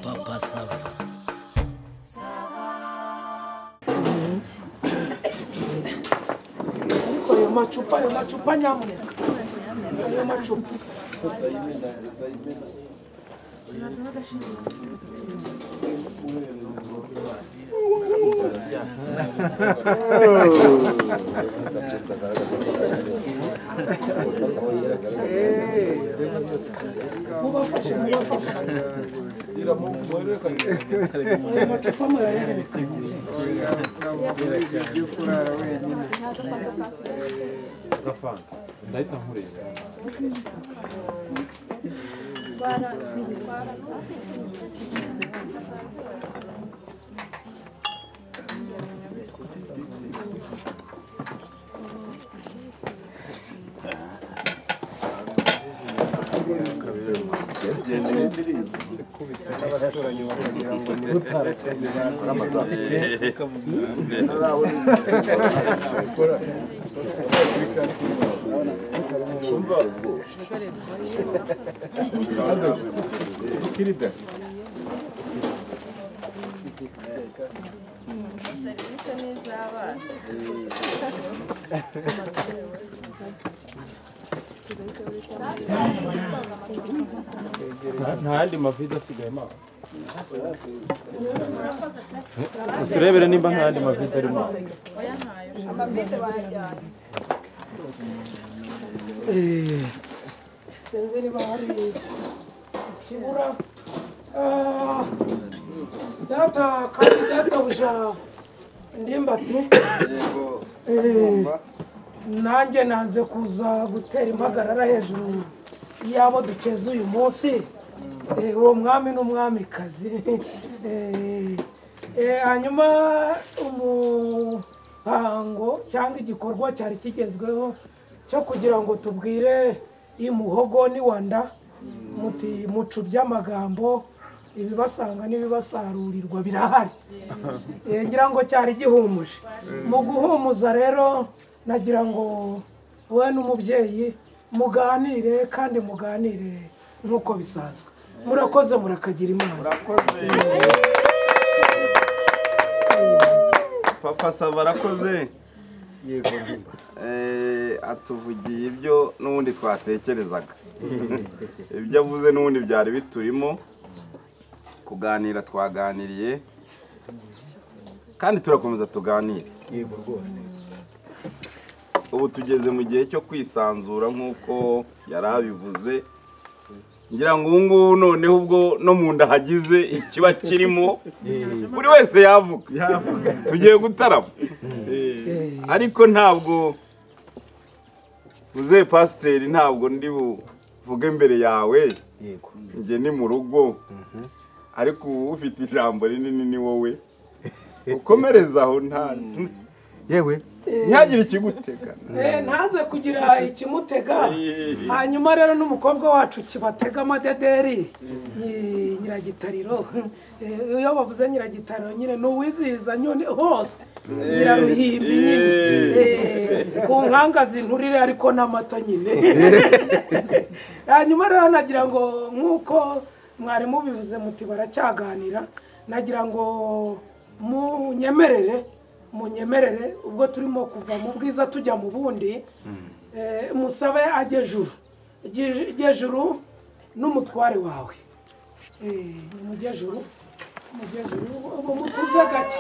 Papa Sava. Ariko ayo macupa nyamuneka. Ayo macupa. Mubafashe. Ayo macupa murayerekanye. Ndahita nkureba. Nta yandi mavide asigayemo. Turebere nimba nta yandi mavide arimo. Sinzi niba hari ikibura. Databuja Ndimbati. Nanjye nanze kuza gutera impagarara hejuru yabo dukeze uyu munsi. Uwo mwami n'umwamikazi. Hanyuma umuhango cyangwa igikorwa cyari kigezweho cyo kugira ngo tubwire imuhogo ni wanda muti mucu by'amagambo ibibasanga n'ibibasarurirwa birahari. Ngira ngo cyari gihumuje. Mu guhumuza rero nagira ngo wowe n'umubyeyi muganire kandi muganire nk'uko bisanzwe. Murakoze murakagira Imana. Papa Sava arakoze. Yego. Atuvugiye ibyo n'ubundi twatekerezaga. Ibyo avuze n'ubundi byari biturimo kuganira twaganiriye kandi turakomeza tuganire. Yego rwose. Ubu tugeze mu gihe cyo kwisanzura nk'uko yarabivuze. Ngira ngo ubu noneho ubwo no mu nda hagize ikiba kirimo buri wese yavuga. Tugiye gutarama. Ariko ntabwo uze pasiteri ntabwo ndi buvuge mbere yawe. Yego. Nge ni mu rugo. Ariko ufite ijambo rinini ni wowe. Ukomereza aho nta yewe ntihagire ikigutega. Ntaze kugira ikimutega. Hanyuma rero n'umukobwa wacu kibatega amadederi Nyiragitariro. Iyo bavuze Nyiragitariro nyine n'uwizihiza nyine hose. Nyiraruhimbi nyine. Ku nkanga zinturire ariko n'amata nyine. Hanyuma rero nagira ngo nk'uko mwari mubivuze muti baracyaganira, nagira ngo munyemerere ubwo turimo kuva mu bwiza tujya mu bundi. Musabe ajye juru n'umutware wawe. Ni mujye juru ubu mutuze gake.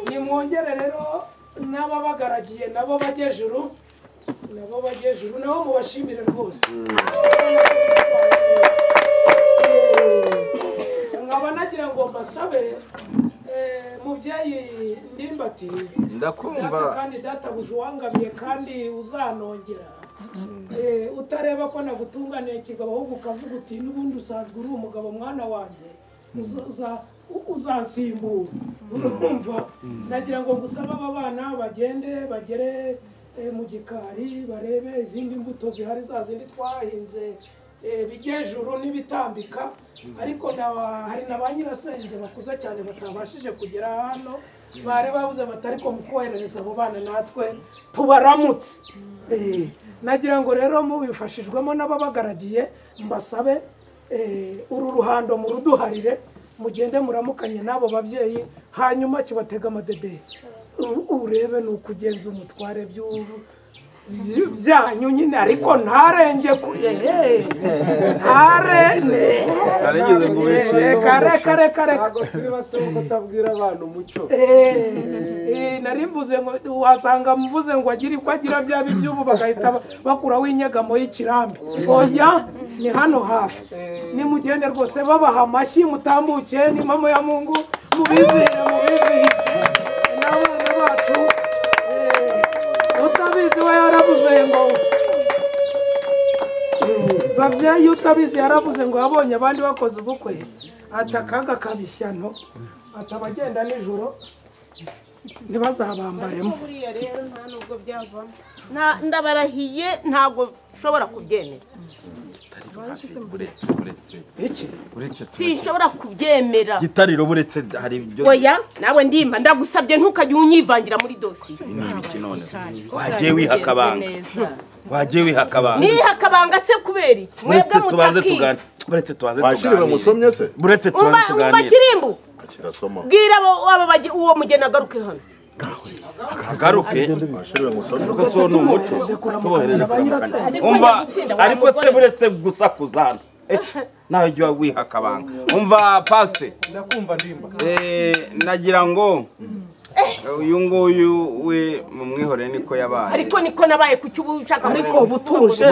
Nimwongere rero n'ababagaragiye nabo bajye juru nabo mubashimire rwose. Nkaba nagira ngo mbasabe mubyeyi Ndimbati, ndakumva kandi databuja wangabiye kandi uzanongera. Utareba ko nagutunganiye ikigabo ahubwo ukavuga uti n'ubundi usanzwe uri umugabo mwana wanjye uzansimbura. Urumva nagira ngo ngusaba aba bana bagere mu gikari barebe izindi mbuto zihari za zindi twahinze bijyejuru n'ibitambika. Ariko hari na ba nyirasenge bakuze cyane batabashije kugera hano, bari babuze batari ko mutwoherereza abo bana natwe tubaramutse. nagira ngo rero mubifashijwemo n'ababagaragiye mbasabe uru ruhando muruduharire mugende muramukanye n'abo babyeyi hanyuma kibatega amadede urebe nuko ugenza umutware byanyu nyine ariko ntarenge arengeze ngo kare turi bato kutabwira abantu umuco nari mvuze ngo wasanga mvuze ngo agire ko agira bya by'ubu bagahita bakuraho inyegamo y'ikirambi oya ni hano hafi nimugende rwose babaha amashyi mutambukiye ni mama ya Mungu mubizi n'abana bacu utabizi we yaravuze ngo babyeyi utabizi yaravuze ngo yabonye abandi bakoze ubukwe atakanga kabishyano atabagenda nijoro ntibazabambaremo buriya rero nta nubwo byavamo ndabarahiye ntabwo ushobora kubyemera sinshobora kubyemera gitariro buretse hari ibyo oya nawe ndimba ndagusabye ntukajye unyivangira muri dosiye n'ibiki none wagiye wihakabanga nihakabanga se kubera iki mwebwe mutakiga buretse tubanze bashirira musomye se buretse tubanze tuganire kirimbu kirasoma bwira uwo mugeni agaruke hano agaruke bashirira musomye ko so n'umuco umva ariko se buretse gusakuza hano nawe jya wihakabanga umva paste ndakumva ndimba nagira ngo uyu nguyu we mumwihore niko yabaye ariko niko nabaye ku cyubu ushaka ariko butuje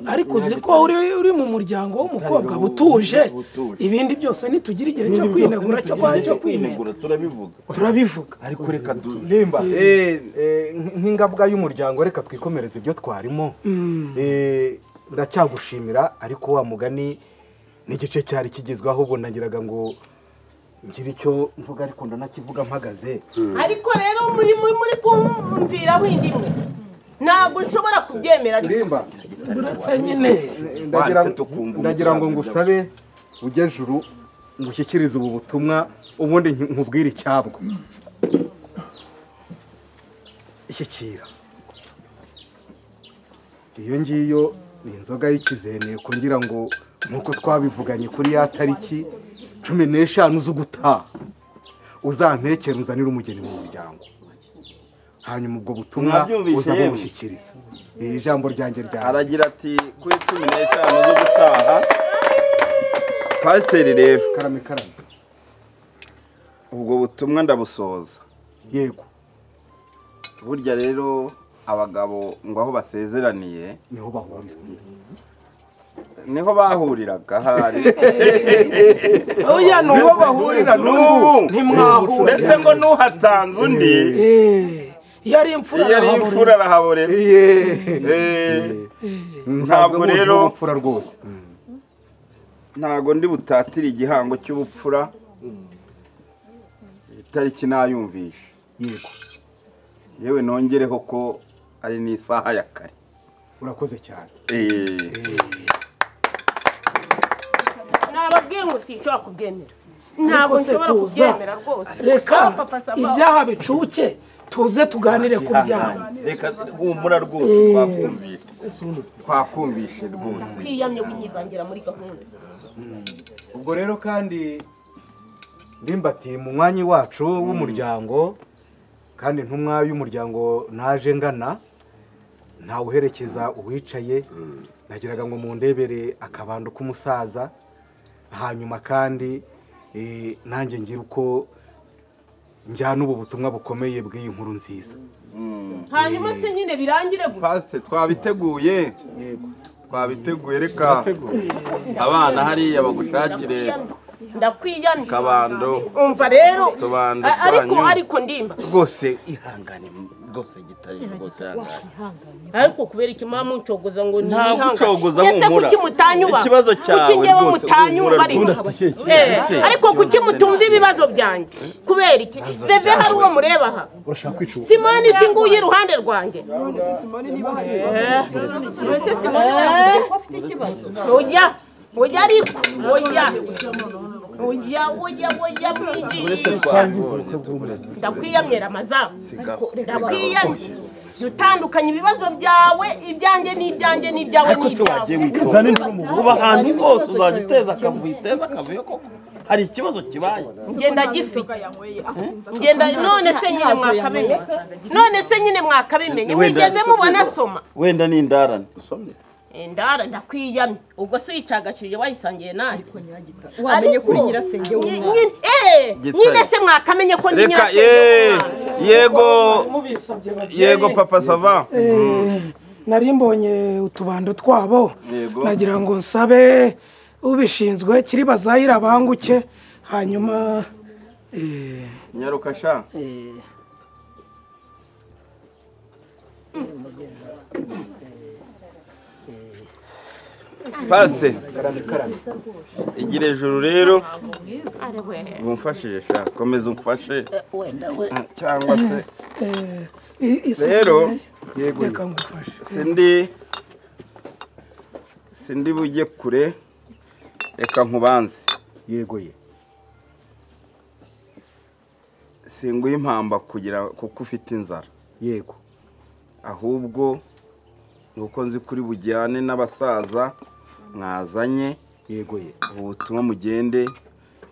ariko uzi ko uri mu muryango w'umukobwa butuje ibindi byose nitugira igihe cyo kwinegura cyo kwinegura turabivuga ariko reka ndimba nk'ingabwa y'umuryango reka twikomereze ibyo twarimo ndacyagushimira ariko wa mugani n'igice cyari kigezweho ubu nagiraga ngo ngira icyo mvuga ariko ndanakivuga mpagaze ariko rero muri kumvira windimwe ntabwo nshobora kubyemera ndimba uretse nyine ndagira ngo ngusabe ujye juru ngushyikirize ubu butumwa ubundi nkubwire icyabwo ishyikira iyo ngiyo ni inzoga y'ikizeneko ngira ngo nk'uko twabivuganye kuri ya tariki 15 z'ugutaha uzantekera uzanira umugeni mu muryango hanyuma ubwo butumwa uza kumushyikiriza ijambo ryanjye rya aragira ati kuri 15 z'ugutaha pasiteri rero karame ubwo butumwa ndabusoza yego burya rero abagabo ngo aho basezeraniye niho bahuriraga hari oya nuho bahurira n'ubu ntimwahura ndetse ngo nuhatanze undi yari imfura arahaborera ntabwo rero ubupfura rwose ntabwo ndi butatire igihango cy'ubupfura itariki nayumvisha yego yewe nongereho ko ari n'isaha ya kare urakoze cyane nababwiye ngo sinshobora kubyemera ntabwo nshobora kubyemera rwose reka ibyaha bicuke tuze tuganire ku byaha reka humura rwose twakumvishe rwose kwiyamye winyivangira muri gahunda ubwo rero kandi ndimbati mu mwanya wacu w'umuryango kandi ntumwa y'umuryango naje ngana ntawe uherekeza uwicaye nagiraga ngo mundebere akabando k'umusaza hanyuma kandi nanjye ngira uko njyana ubu butumwa bukomeye bw'iyi nkuru nziza hanyuma se nyine birangire gute pasite twabiteguye reka abana hariya bagushakire ndakwiyamye kabando umva rero tubando ariko ndimba rwose ihangane rwose gitari rwose ihangane ariko kubera iki mama muncogoza ngo nta gucogoza humura kuki mutanyuba ikibazo cyawe kuki ngewe mutanyuba ariko kuki mutumva ibibazo byanjye kubera iki veve hari uwo mureba aha Simoni singuye iruhande rwanjye Simoni niba hari Simoni afite ikibazo oya ariko oya oya ndakwiyamyera amazamu ndakwiyamye dutandukanye ibibazo byawe ibyanjye n'ibyanjye n'ibyawe n'ibyawe uba ahantu hose uzajya uteza akavuyo koko hari ikibazo kibaye ngenda gifite ngenda none se nyine mwakabimenye wigeze mubona soma wenda ni indarane usomye indara ndakwiyamye ubwo se yicagashije wayisangiye nawe wamenye kuri nyirasenge nyine se mwakamenye ko ndi reka yego papa sava nari mbonye utubando twabo nagira ngo nsabe ubishinzwe kiri bazayira banguke hanyuma nyaruka sha Pastor igire ejuru rero umfashije sha komeza umfashe cyangwa se rero reka ngufashe sindi bujye kure reka nkubanze yego ye singuye impamba kugira kuko ufite inzara yego ahubwo nuko nzi kuri bujyane n'abasaza mwazanye yego ye ubutumwa mugende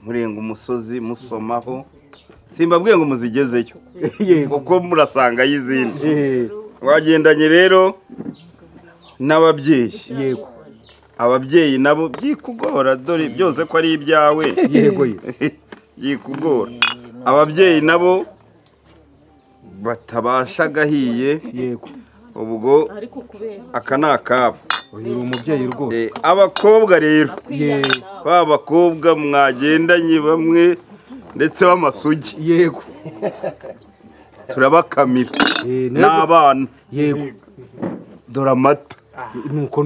murenga umusozi musomaho simbabwiye ngo muzigezeyo kuko murasanga y'izindi wagendanye rero n'ababyeyi yego ababyeyi nabo byikugora dore byose ko ari ibyawe yego ye byikugora ababyeyi nabo batabasha gahiye yego ubwo aka ni akabo uyu umubyeyi rwose abakobwa rero ba bakobwa mwagendanye bamwe ndetse b'amasugi yego turabakamira n'abana yego dore amata nuko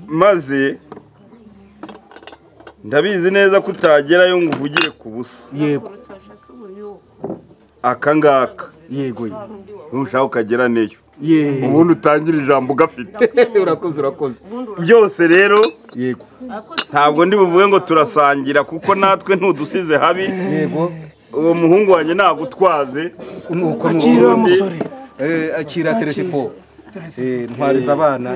maze ndabizi neza ko utagerayo ngo uvugire ku busa yego aka ngaka yego ntushaka ukagera neyo ye ubundi utangira ijambo ugafite urakoze byose rero yego ntabwo ndi buvuge ngo turasangira kuko natwe ntudusize habi yego uwo muhungu wanjye nagutwaze akira musore akira telefone ntwariza abana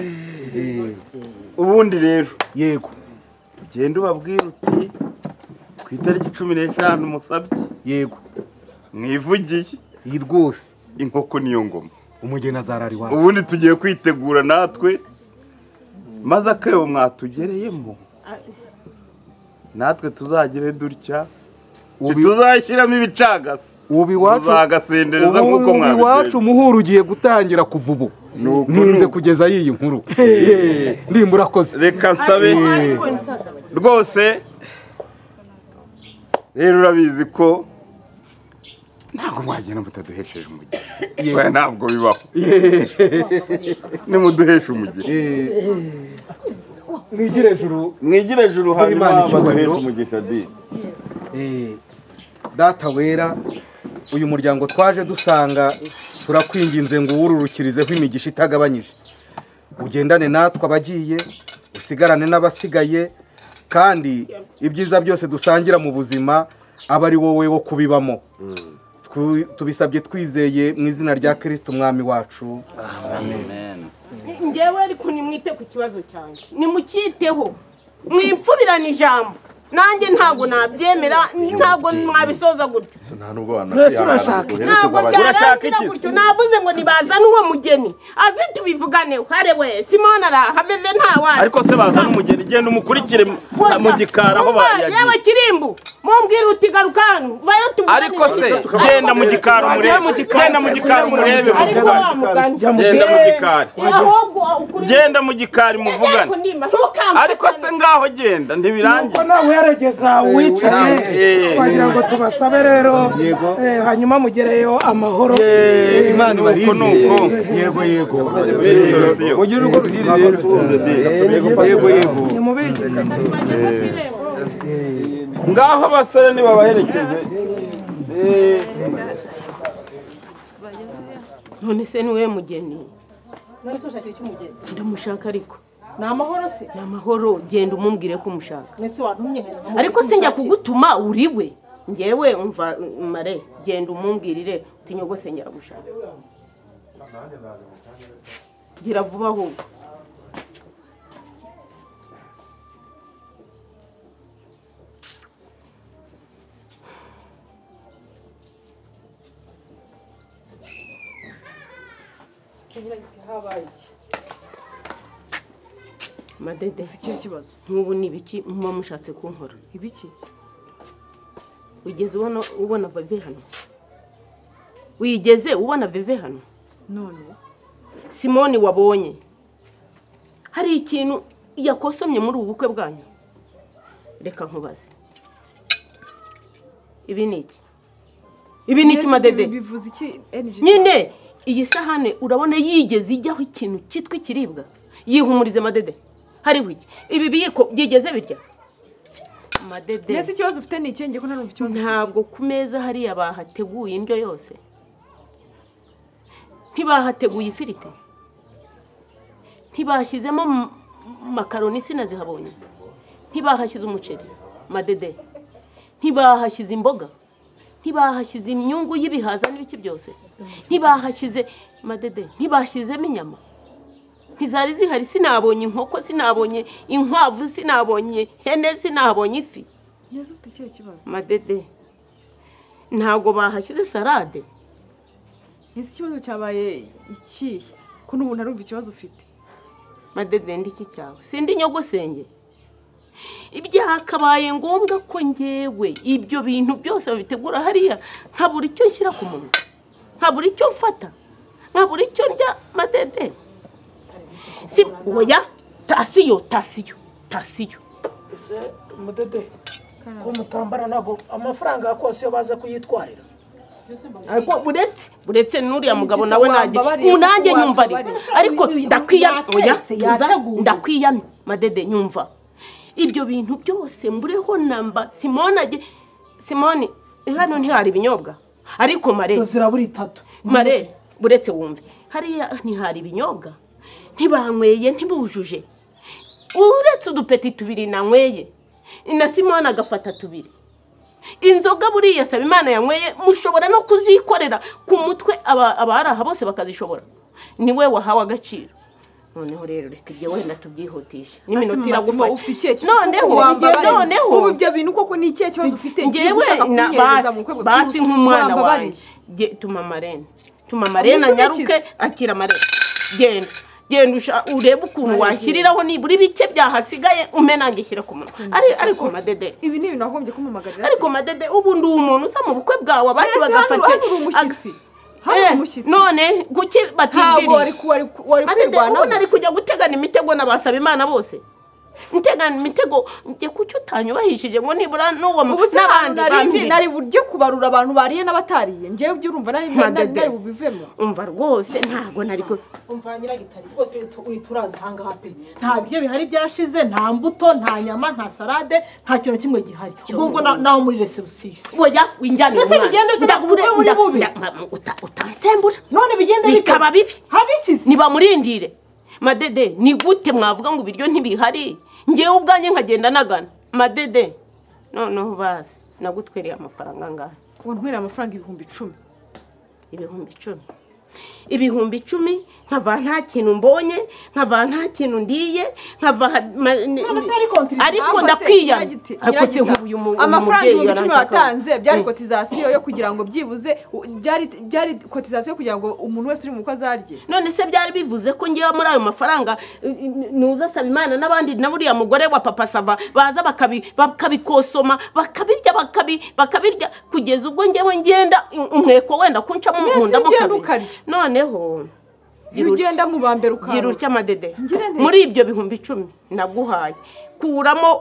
ubundi rero yego ugenda ubabwira uti ku itariki 15 musabye yego mwivugiye iyi rwose inkoko niyo ngoma umugeni azarari wawe ubundi tugiye kwitegura natwe maze akebo mwatugereyemo natwe tuzagire dutya tuzashyiramo ibicagase tuzagasendereza nk'uko mwabigenje iwacu umuhuro ugiye gutangira kuva ubu ntinze kugeza y'iyi nkuru ndimba urakoze reka nsabe rwose rero urabizi ko ntabwo mwagenda mutaduhesheje umugisha ntabwo bibaho nimuduheshe umugisha mwigire ejuru hanyuma baduheshe umugisha data wera uyu muryango twaje dusanga turakwinginze ngo uwururukirizeho imigisha itagabanyije ugendane natwe abagiye usigarane n'abasigaye kandi ibyiza byose dusangira mu buzima aba ari wowe wo kubibamo tubisabye twizeye mu izina rya Kristo umwami wacu amen ngewe ariko nimwite ku kibazo cyanjye nimukiteho mwipfubirana ijambo nanjye ntabwo nabyemera ntabwo mwabisoza gutyo ntabwo byarangira gutyo navuze ngo nibazane uwo mugeni azi tubivuganeho hare we Simona araha veve ntawari ariko se bazana umugeni genda umukurikire mu gikara aho bayagiye yewe kirimbu mumbwira uti garuka hano vayo tubone ariko se genda mu gikara umurebe genda mu gikara umurebe genda mu gikari muvugane ariko se ngaho genda ntibirangiye nawe yaregeza wicaye wagira ngo tubasabe rero hanyuma mugereyo amahoro Imana ibarinde yego mugira urugo ruhiri rero yego nimubigize ngaho abasore nibabaherekeze none se niwe mugeni ndamushaka ariko amahoro se ni amahoro genda umumbwire ko umushaka mwese wantumye ariko sinjya kugutuma uriwe ngewe umva mare genda umumbwirire uti nyogose gushaka gira vuba ahubwo Madede iki kibazo nk'ubu ni ibiki muba mushatse kunkora ibiki wigeze ubona veve hano wigeze ubona veve hano none Simoni wabonye hari ikintu yakosomye muri ubu bukwe bwanyu reka nkubaze ibi ni iki Madede bivuze iki nyine iyi sahane urabona yigeze ijyaho ikintu cyitwa ikiribwa yihumurize Madede hari wiki ibi biyiko byigeze birya Madede nese ikibazo ufite ni ikenge ko ntarumva ikibazo ntabwo ku meza hariya bahateguye indyo yose ntibahateguye ifirite ntibashyizemo makaroni sinazihabonye ntibahashyize umuceri Madede ntibahashyize imboga ntibahashyize imyungu y'ibihaza n'ibiki byose ntibahashyize Madede ntibashyizemo inyama ntizari zihari sinabonye inkoko sinabonye inkwavu sinabonye hene sinabonye ifi nese ufite ikihe kibazo Madede ntago bahashyize salade nese ikibazo cyabaye iki ko n'umuntu arumva ikibazo ufite Madede ndiki cyawe sindi nyogosenge ibyakabaye ngombwa ko ngewe ibyo bintu byose babitegura hariya nkabura icyo nshyira ku munwa nkabura icyo mfata nkabura icyo ndya Madede si oya tasiyo ese Madede ko mutambara nago amafaranga yakose yo baza kuyitwarira ariko buretse n'uriya mugabo nawe nanjye nyumva ariko ndakwiyamye Madede nyumva ibyo bintu byose mbureho namba Simoni hano ntihari ibinyobwa ariko mare zirabura 3 mare buretse wumve hariya ntihari ibinyobwa ntibanyweye ntibujuje uretse udupeti tubiri nanyweye na Simoni agafata tubiri inzoga buriya saba Imana yanyweye mushobora no kuzikorera ku mutwe abaraha bose bakazishobora niwe wahawe agaciro noneho rero reka igihe wenda tubyihutisha n'iminota iragufata noneho ubu ibyo bintu koko ni ikihe kibazo ufite ngewe basi nk'umwana wanjye tuma marene anyaruke akira marene genda urebe ukuntu washyiriraho nibura ibike byahasigaye umenange shyira ku munwa ariko Madede ibi ni ibintu wagombye kumumagarira ariko Madede ubu ndi umuntu usa mu bukwe bwawe abandi bagafata umushyitsi none kuki batibwiriye wari kwirwana ubona ari kujya gutegana imitego n'abasaba Imana bose ntegana imitego ngiye kuki utanyubahishije ngo nibura n'uwo n'abandi nari buryo kubarura abantu bariye n'abatariye ngewe byo urumva nari bubivemo umva rwose ntago nari ko umva nyiragitari rwose uyituraza hangaha pe nta byo bihari byashize nta mbuto nta nyama nta salade nta kintu kimwe gihari ubwo naho muri reception oya winjane nose bigende muri bubi utansembura none bigende bikaba bibi habikize niba murindire Madede ni gute mwavuga ngo ibiryo ntibihari ngewe ubwanjye nkagenda nagana Madede noneho basi nagutwereye amafaranga ngahe wantwereye amafaranga 10,000 ibihumbi 10 nkava nta kintu mbonye nkava nta kintu ndiye nkava ariko ndakwiyana ariko se nk'uyu amafaranga 10,000 watanze byari cotisation yo kugira ngo byibuze byari cotisation kugira ngo umuntu wese uri mu kwazarye none se byari bivuze ko ngiye muri ayo mafaranga nuza saba Imana n'abandi na buriya mugore wa papa Sava baza bakabikosoma bakabirya kugeza ubwo ngewe ngenda umweko wenda kunca mu munda mo noneho ugenda mu bambere ukaba gira utya Madede muri ibyo bihumbi 10 naguhaye kuramo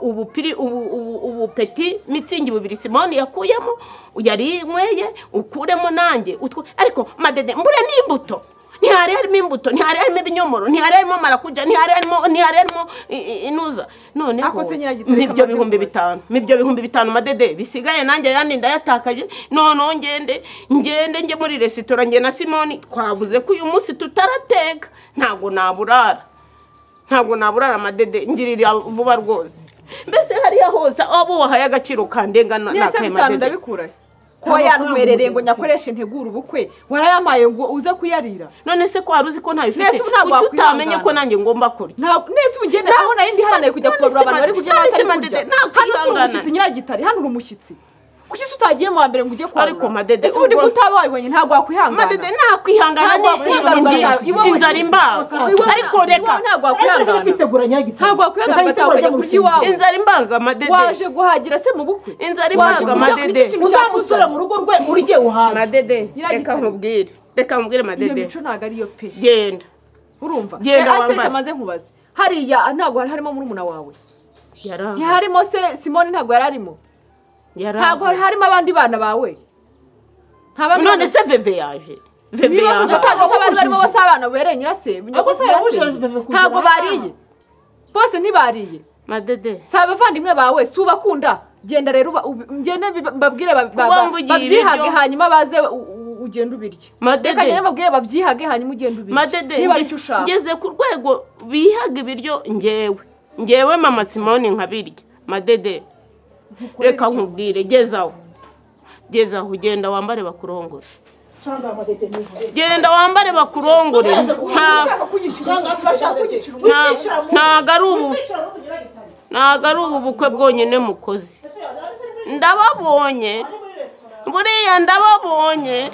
ubupeti mitsingi bubiri Simoni yakuyemo yari nyweye ukuremo nanjye ariko Madede mbure n'imbuto ntihari harimo imbuto ntihari harimo ibinyomoro ntihari harimo marakuja ntihari harimo inuza noneho nibyo bihumbi 5 Madede bisigaye nanjye yandi ndayatakaje noneho ngende nge muri resitora nge na Simoni twavuze ko uyu munsi tutarateka ntago naburara ntabwo naburara Amadede ngirira vuba rwose mbese hariya hose abo wahaye agaciro kandenga nakaye Madede ndabikuraye ko yanwerereye ngo nyakoreshe ntegura ubukwe warayamaye ngo uze kuyarira none se ko waruzi ko ntayifite utamenye ko nanjye ngomba kuri nese ugende aho nari ndi haranaye kujya kubarura abantu bari kujya batari kurya hano si umushyitsi nyiragitari hano uri umushyitsi kuki utagiye mu mbere ngo ujye kwa ariko Madede ese undi gutababonye ntabwo wakwihangana Madede nakwihangana inzara imbaga ariko reka ntabwo wakwihangana kwitegura nyiragitari ntabwo wakwihangana ukajya kurya iwawe inzara imbaga Madede waje guhagira se mu bukwe inzara imbaga Madede uzamusura mu rugo rwe urye uhaga Madede reka nkubwire Madede iyo mico ntabwo ariyo pe genda urumva genda wambara maze nkubaze hariya ntabwo harimo murumuna wawe harimo se Simone ntabwo yararimo ntabwo harimo abandi bana bawe none se Veve yaje Veve yaje abandi barimo bose abana bereye nyirase ntabwo bariye bose ntibariye Madede si abavandimwe bawe si ubakunda genda rero ngende mbabwire babyihage hanyuma baze ugenda ubirye Madede reka mbabwire babyihage hanyuma ugenda ubirye niba aricyo ushaka ngeze ku rwego bihaga ibiryo ngewe mama Simone nkabirya Madede reka nkubwire gezaho ugenda wambare bakurongore genda wambare bakurongore ntago ari ubu bukwe bwonyine mukozi ndababonye buriya ndababonye